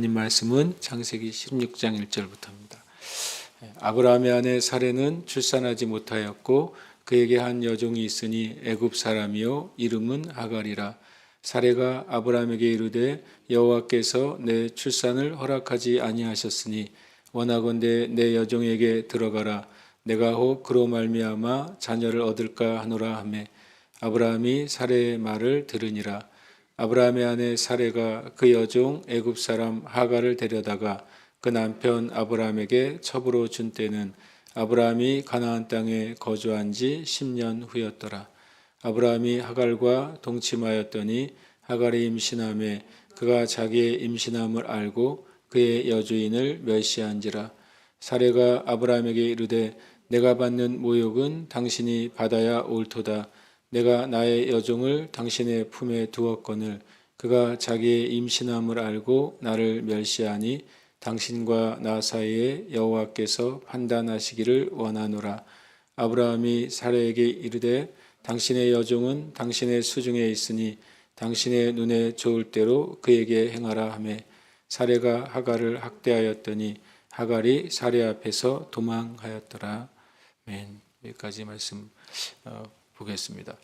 하나님 말씀은 창세기 16장 1절부터입니다. 아브라함의 아내 사레는 출산하지 못하였고 그에게 한 여종이 있으니 애굽 사람이요 이름은 하갈이라. 사레가 아브라함에게 이르되 여호와께서 내 출산을 허락하지 아니하셨으니 원하건대 내 여종에게 들어가라. 내가 혹 그로 말미암아 자녀를 얻을까 하노라 하매 아브라함이 사레의 말을 들으니라. 아브라함의 아내 사레가 그 여종 애굽 사람 하갈을 데려다가 그 남편 아브라함에게 첩으로 준 때는 아브라함이 가나안 땅에 거주한 지 10년 후였더라. 아브라함이 하갈과 동침하였더니 하갈이 임신하매 그가 자기의 임신함을 알고 그의 여주인을 멸시한지라. 사레가 아브라함에게 이르되 내가 받는 모욕은 당신이 받아야 옳도다. 내가 나의 여종을 당신의 품에 두었거늘 그가 자기의 임신함을 알고 나를 멸시하니 당신과 나 사이에 여호와께서 판단하시기를 원하노라. 아브라함이 사레에게 이르되 당신의 여종은 당신의 수중에 있으니 당신의 눈에 좋을 대로 그에게 행하라 하매 사레가 하갈을 학대하였더니 하갈이 사레 앞에서 도망하였더라. 아멘. 여기까지 말씀 보겠습니다.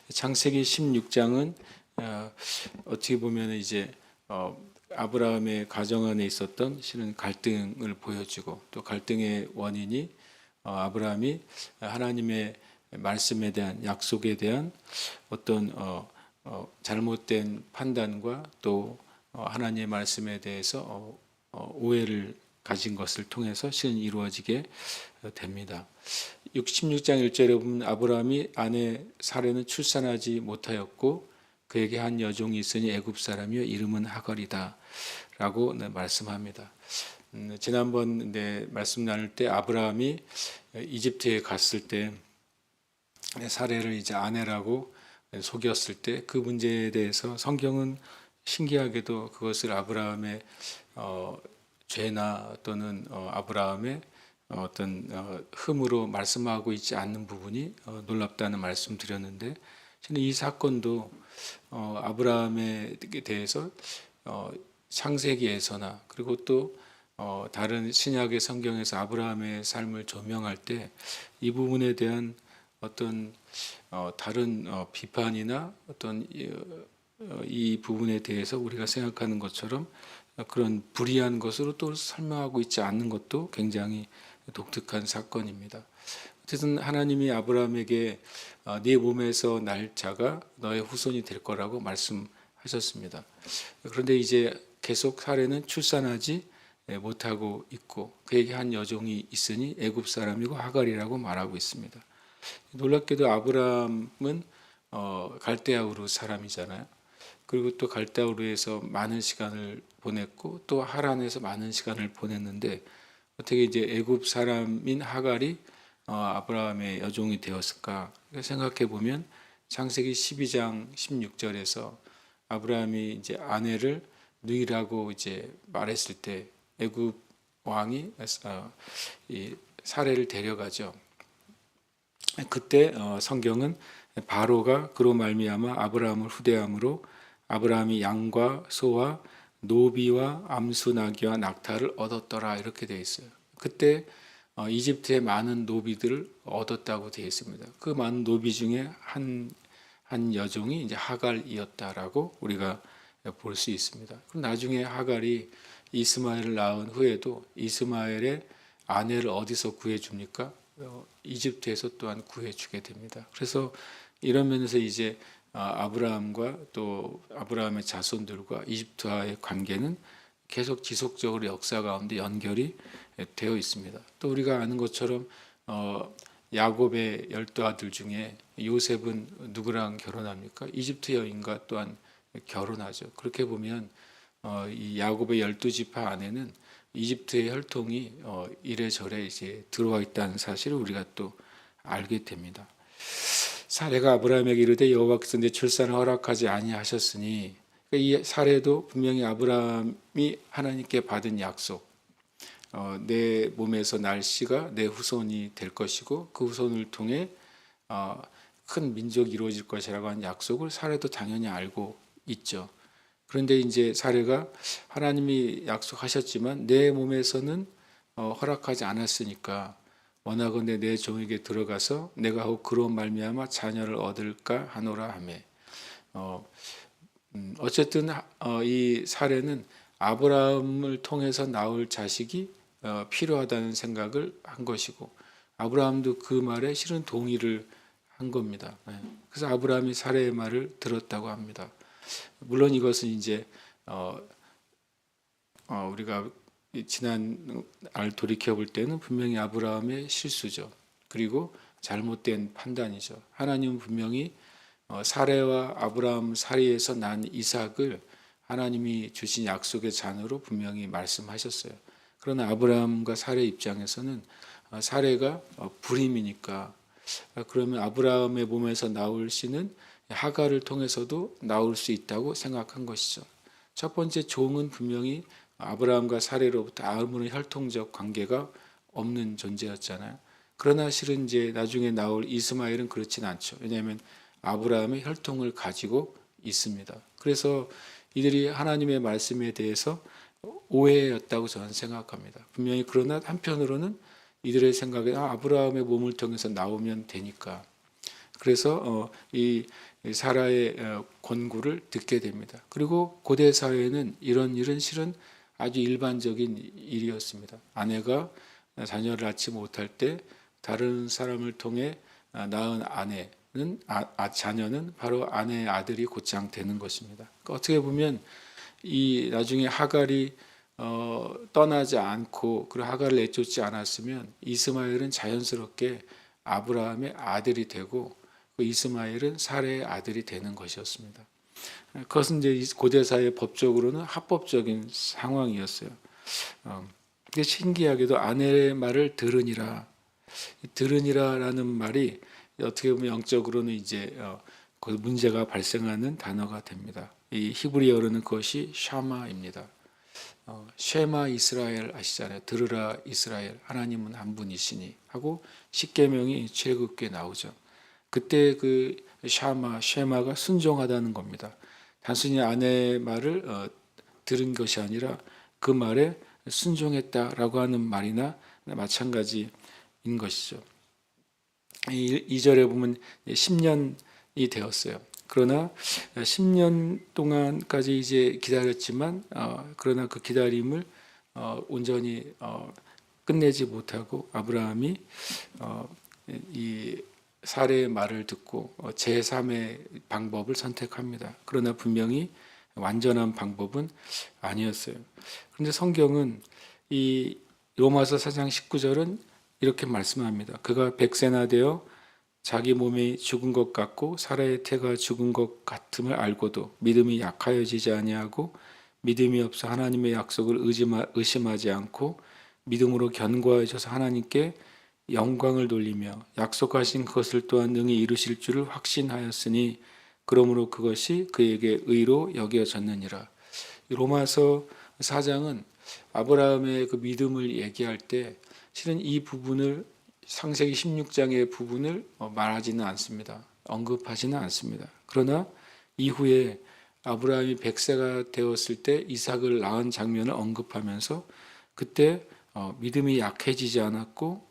창세기 16장은 어떻게 보면 이제 아브라함의 가정 안에 있었던 실은 갈등을 보여주고 또 갈등의 원인이 아브라함이 하나님의 말씀에 대한 약속에 대한 어떤 잘못된 판단과 또 하나님의 말씀에 대해서 오해를 가진 것을 통해서 실은 이루어지게 됩니다. 66장 1절에 보면 아브라함이 아내 사레는 출산하지 못하였고 그에게 한 여종이 있으니 애굽 사람이요 이름은 하갈이다 라고 말씀합니다. 지난번 말씀 나눌 때 아브라함이 이집트에 갔을 때 사레를 이제 아내라고 속였을 때 그 문제에 대해서 성경은 신기하게도 그것을 아브라함의 죄나 또는 아브라함의 어떤 흠으로 말씀하고 있지 않는 부분이 놀랍다는 말씀 드렸는데 저는 이 사건도 아브라함에 대해서 창세기에서나 그리고 또 다른 신약의 성경에서 아브라함의 삶을 조명할 때 이 부분에 대한 어떤 다른 비판이나 어떤 이 부분에 대해서 우리가 생각하는 것처럼 그런 불이한 것으로 또 설명하고 있지 않는 것도 굉장히 독특한 사건입니다. 어쨌든 하나님이 아브라함에게 네 몸에서 날 자가 너의 후손이 될 거라고 말씀하셨습니다. 그런데 이제 계속 사레는 출산하지 못하고 있고 그에게 한 여종이 있으니 애굽 사람이고 하갈이라고 말하고 있습니다. 놀랍게도 아브라함은 갈대아 우르 사람이잖아요. 그리고 또 갈대아 우르에서 많은 시간을 보냈고 또 하란에서 많은 시간을 보냈는데 어떻게 이제 애굽 사람인 하갈이 아브라함의 여종이 되었을까 생각해 보면 창세기 12장 16절에서 아브라함이 이제 아내를 누이라고 이제 말했을 때 애굽 왕이 이 사레를 데려가죠. 그때 성경은 바로가 그로 말미암아 아브라함을 후대함으로 아브라함이 양과 소와 노비와 암수 나귀와 낙타를 얻었더라 이렇게 되어 있어요. 그때 이집트의 많은 노비들을 얻었다고 되어 있습니다. 그 많은 노비 중에 한 여종이 이제 하갈이었다라고 우리가 볼 수 있습니다. 그럼 나중에 하갈이 이스마엘을 낳은 후에도 이스마엘의 아내를 어디서 구해줍니까? 이집트에서 또한 구해주게 됩니다. 그래서 이런 면에서 이제 아브라함과 또 아브라함의 자손들과 이집트와의 관계는 계속 지속적으로 역사 가운데 연결이 되어 있습니다. 또 우리가 아는 것처럼 야곱의 12아들 중에 요셉은 누구랑 결혼합니까? 이집트 여인과 또한 결혼하죠. 그렇게 보면 이 야곱의 12지파 안에는 이집트의 혈통이 이래저래 이제 들어와 있다는 사실을 우리가 또 알게 됩니다. 사레가 아브라함에게 이르되 여호와께서 내 출산을 허락하지 아니하셨으니 이 사레도 분명히 아브라함이 하나님께 받은 약속, 내 몸에서 날 씨가 내 후손이 될 것이고 그 후손을 통해 큰 민족이 이루어질 것이라고 하는 약속을 사레도 당연히 알고 있죠. 그런데 이제 사례가 하나님이 약속하셨지만 내 몸에서는 허락하지 않았으니까 원하건대 내 종에게 들어가서 내가 혹 그로 말미암아 자녀를 얻을까 하노라 하매. 어쨌든 이 사례는 아브라함을 통해서 나올 자식이 필요하다는 생각을 한 것이고, 아브라함도 그 말에 실은 동의를 한 겁니다. 그래서 아브라함이 사례의 말을 들었다고 합니다. 물론 이것은 이제 우리가 지난 알 돌이켜 볼 때는 분명히 아브라함의 실수죠. 그리고 잘못된 판단이죠. 하나님은 분명히 사레와 아브라함 사이에서 난 이삭을 하나님이 주신 약속의 자녀로 분명히 말씀하셨어요. 그러나 아브라함과 사레 입장에서는 사레가 불임이니까, 그러면 아브라함의 몸에서 나올 씨는 하갈을 통해서도 나올 수 있다고 생각한 것이죠. 첫 번째 종은 분명히 아브라함과 사레로부터 아무런 혈통적 관계가 없는 존재였잖아요. 그러나 실은 이제 나중에 나올 이스마엘은 그렇진 않죠. 왜냐하면 아브라함의 혈통을 가지고 있습니다. 그래서 이들이 하나님의 말씀에 대해서 오해였다고 저는 생각합니다. 분명히 그러나 한편으로는 이들의 생각에 아브라함의 몸을 통해서 나오면 되니까, 그래서 이 사라의 권고를 듣게 됩니다. 그리고 고대 사회에는 이런 일은 실은 아주 일반적인 일이었습니다. 아내가 자녀를 낳지 못할 때 다른 사람을 통해 낳은 자녀는 바로 아내의 아들이 곧장 되는 것입니다. 그러니까 어떻게 보면 이 나중에 하갈이 떠나지 않고 그리고 하갈을 내쫓지 않았으면 이스마엘은 자연스럽게 아브라함의 아들이 되고 그 이스마엘은 사레의 아들이 되는 것이었습니다. 그것은 이제 고대 사회 법적으로는 합법적인 상황이었어요. 근데 신기하게도 아내의 말을 들으니라, 들으니라라는 말이 어떻게 보면 영적으로는 이제 그 문제가 발생하는 단어가 됩니다. 이 히브리어로는 그것이 샤마입니다. 쉐마 이스라엘 아시잖아요. 들으라 이스라엘, 하나님은 한 분이시니 하고 십계명이 출애굽기에 나오죠. 그때 그 쉐마가 순종하다는 겁니다. 단순히 아내의 말을 들은 것이 아니라 그 말에 순종했다라고 하는 말이나 마찬가지인 것이죠. 2절에 보면 10년이 되었어요. 그러나 10년 동안까지 이제 기다렸지만 그러나 그 기다림을 온전히 끝내지 못하고 아브라함이 이 사례의 말을 듣고 제3의 방법을 선택합니다. 그러나 분명히 완전한 방법은 아니었어요. 그런데 성경은 이 로마서 4장 19절은 이렇게 말씀합니다. 그가 100세나 되어 자기 몸이 죽은 것 같고 사라의 태가 죽은 것 같음을 알고도 믿음이 약하여지지 아니하고 믿음이 없어 하나님의 약속을 의심하지 않고 믿음으로 견고해져서 하나님께 영광을 돌리며 약속하신 그것을 또한 능히 이루실 줄을 확신하였으니 그러므로 그것이 그에게 의로 여겨졌느니라. 로마서 4장은 아브라함의 그 믿음을 얘기할 때 실은 이 부분을 창세기 16장의 부분을 말하지는 않습니다. 언급하지는 않습니다. 그러나 이후에 아브라함이 100세가 되었을 때 이삭을 낳은 장면을 언급하면서 그때 믿음이 약해지지 않았고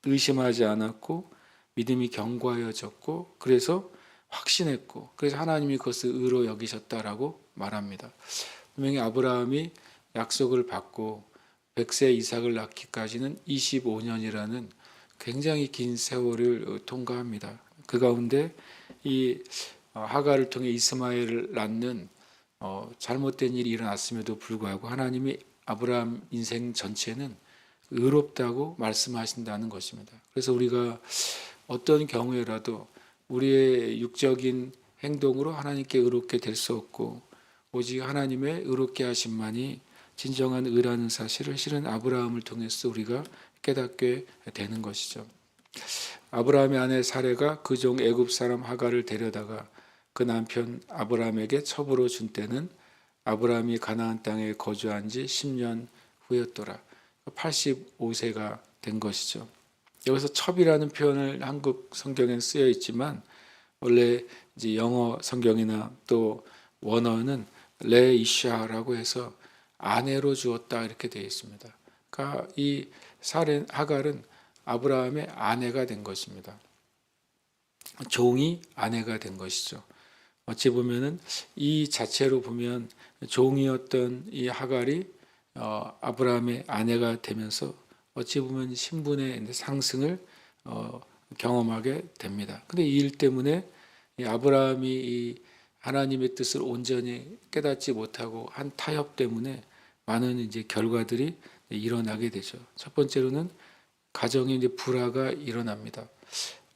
의심하지 않았고 믿음이 견고하여졌고 그래서 확신했고 그래서 하나님이 그것을 의로 여기셨다라고 말합니다. 분명히 아브라함이 약속을 받고 100세 이삭을 낳기까지는 25년이라는 굉장히 긴 세월을 통과합니다. 그 가운데 이 하갈을 통해 이스마엘을 낳는 잘못된 일이 일어났음에도 불구하고 하나님이 아브라함 인생 전체는 의롭다고 말씀하신다는 것입니다. 그래서 우리가 어떤 경우에라도 우리의 육적인 행동으로 하나님께 의롭게 될 수 없고 오직 하나님의 의롭게 하심만이 진정한 의라는 사실을 실은 아브라함을 통해서 우리가 깨닫게 되는 것이죠. 아브라함의 아내 사레가 그 종 애굽 사람 하갈을 데려다가 그 남편 아브라함에게 첩으로 준 때는 아브라함이 가나안 땅에 거주한 지 10년 후였더라. 85세가 된 것이죠. 여기서 첩이라는 표현을 한국 성경에 쓰여 있지만 원래 이제 영어 성경이나 또 원어는 레이샤라고 해서 아내로 주었다 이렇게 되어 있습니다. 그러니까 이 하갈은 아브라함의 아내가 된 것입니다. 종이 아내가 된 것이죠. 어찌 보면은 이 자체로 보면 종이었던 이 하갈이 아브라함의 아내가 되면서 어찌 보면 신분의 상승을 경험하게 됩니다. 근데 이 일 때문에 이 아브라함이 이 하나님의 뜻을 온전히 깨닫지 못하고 한 타협 때문에 많은 이제 결과들이 일어나게 되죠. 첫 번째로는 가정에 이제 불화가 일어납니다.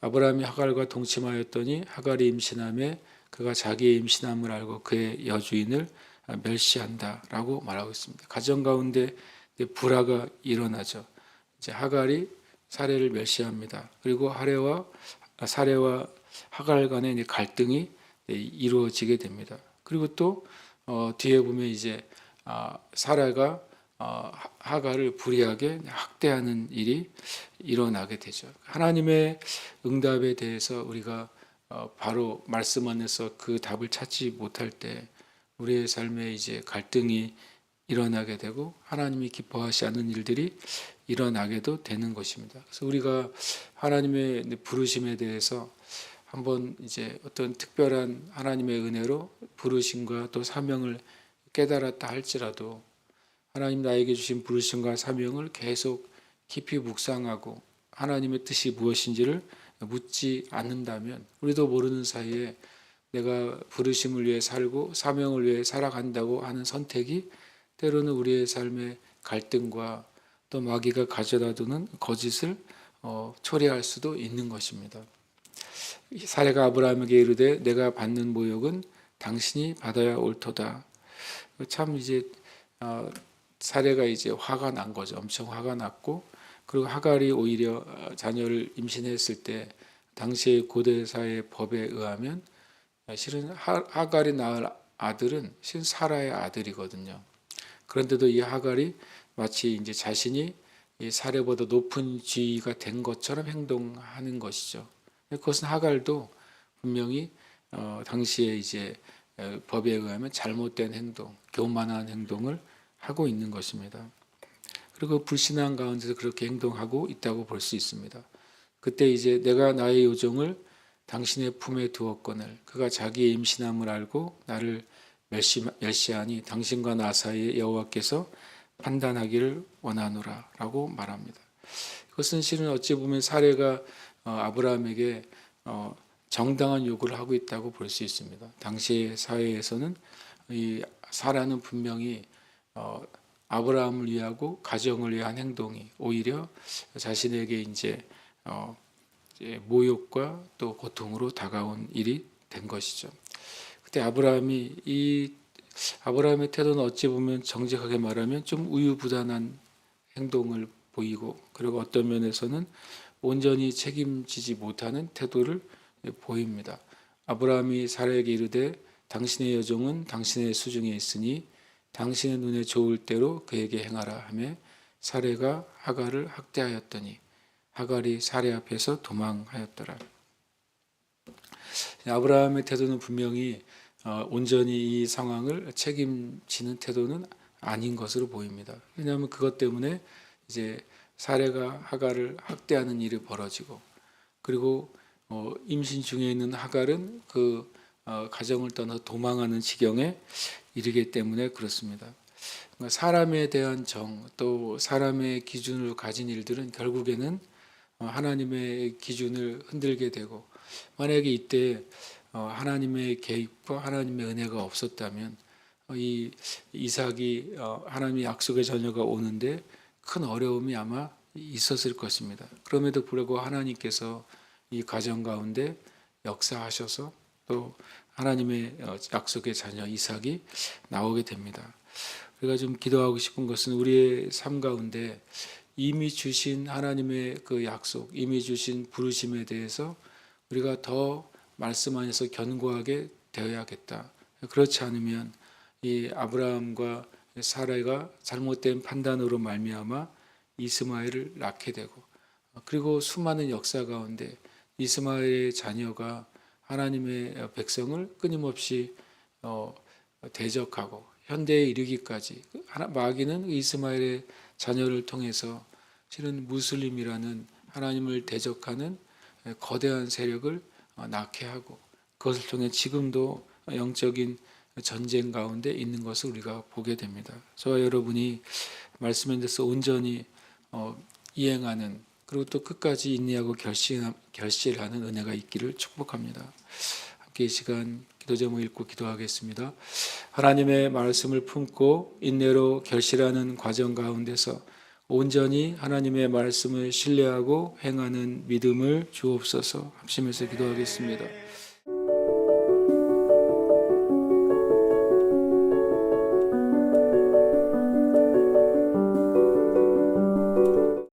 아브라함이 하갈과 동침하였더니 하갈이 임신함에 그가 자기의 임신함을 알고 그의 여주인을 멸시한다라고 말하고 있습니다. 가정 가운데 불화가 일어나죠. 이제 하갈이 사레를 멸시합니다. 그리고 사레와 하갈 간의 갈등이 이루어지게 됩니다. 그리고 또 뒤에 보면 이제 사라가 하갈을 불의하게 학대하는 일이 일어나게 되죠. 하나님의 응답에 대해서 우리가 바로 말씀 안에서 그 답을 찾지 못할 때 우리의 삶에 이제 갈등이 일어나게 되고 하나님이 기뻐하시 않는 일들이 일어나게도 되는 것입니다. 그래서 우리가 하나님의 부르심에 대해서 한번 이제 어떤 특별한 하나님의 은혜로 부르심과 또 사명을 깨달았다 할지라도 하나님 나에게 주신 부르심과 사명을 계속 깊이 묵상하고 하나님의 뜻이 무엇인지를 묻지 않는다면 우리도 모르는 사이에 내가 부르심을 위해 살고 사명을 위해 살아간다고 하는 선택이 때로는 우리의 삶의 갈등과 또 마귀가 가져다 두는 거짓을 초래할 수도 있는 것입니다. 사례가 아브라함에게 이르되 내가 받는 모욕은 당신이 받아야 옳도다. 참 이제 사례가 이제 화가 난 거죠. 엄청 화가 났고 그리고 하갈이 오히려 자녀를 임신했을 때 당시의 고대사의 법에 의하면 실은 하갈이 낳을 아들은 실은 사라의 아들이거든요. 그런데도 이 하갈이 마치 이제 자신이 이 사례보다 높은 지위가 된 것처럼 행동하는 것이죠. 그것은 하갈도 분명히 당시에 이제 법에 의하면 잘못된 행동, 교만한 행동을 하고 있는 것입니다. 그리고 불신앙 가운데서 그렇게 행동하고 있다고 볼 수 있습니다. 그때 이제 내가 나의 요정을 당신의 품에 두었거늘 그가 자기의 임신함을 알고 나를 멸시하니 당신과 나 사이에 여호와께서 판단하기를 원하노라 라고 말합니다. 그것은 실은 어찌 보면 사례가 아브라함에게 정당한 요구를 하고 있다고 볼 수 있습니다. 당시의 사회에서는 이 사라는 분명히 아브라함을 위하고 가정을 위한 행동이 오히려 자신에게 이제 모욕과 또 고통으로 다가온 일이 된 것이죠. 그때 아브라함의 태도는 어찌 보면 정직하게 말하면 좀 우유부단한 행동을 보이고 그리고 어떤 면에서는 온전히 책임지지 못하는 태도를 보입니다. 아브라함이 사라에게 이르되 당신의 여종은 당신의 수중에 있으니 당신의 눈에 좋을 대로 그에게 행하라 하며 사레가 하갈을 학대하였더니 하갈이 사레 앞에서 도망하였더라. 아브라함의 태도는 분명히 온전히 이 상황을 책임지는 태도는 아닌 것으로 보입니다. 왜냐하면 그것 때문에 이제 사레가 하갈을 학대하는 일이 벌어지고 그리고 임신 중에 있는 하갈은 그 가정을 떠나 도망하는 지경에 이르기 때문에 그렇습니다. 그러니까 사람에 대한 정, 또 사람의 기준을 가진 일들은 결국에는 하나님의 기준을 흔들게 되고 만약에 이때 하나님의 개입과 하나님의 은혜가 없었다면 이 이삭이 하나님의 약속의 자녀가 오는데 큰 어려움이 아마 있었을 것입니다. 그럼에도 불구하고 하나님께서 이 가정 가운데 역사하셔서 또 하나님의 약속의 자녀 이삭이 나오게 됩니다. 우리가 좀 기도하고 싶은 것은 우리의 삶 가운데 이미 주신 하나님의 그 약속, 이미 주신 부르심에 대해서 우리가 더 말씀 안에서 견고하게 되어야겠다. 그렇지 않으면 이 아브라함과 사라가 잘못된 판단으로 말미암아 이스마엘을 낳게 되고 그리고 수많은 역사 가운데 이스마엘의 자녀가 하나님의 백성을 끊임없이 대적하고 현대에 이르기까지 마귀는 이스마엘의 자녀를 통해서 실은 무슬림이라는 하나님을 대적하는 거대한 세력을 낳게 하고 그것을 통해 지금도 영적인 전쟁 가운데 있는 것을 우리가 보게 됩니다. 저와 여러분이 말씀에 대해서 온전히 이행하는 그리고 또 끝까지 인내하고 결실하는 은혜가 있기를 축복합니다. 함께 이 시간 기도 제목 읽고 기도하겠습니다. 하나님의 말씀을 품고 인내로 결실하는 과정 가운데서 온전히 하나님의 말씀을 신뢰하고 행하는 믿음을 주옵소서. 합심해서 기도하겠습니다.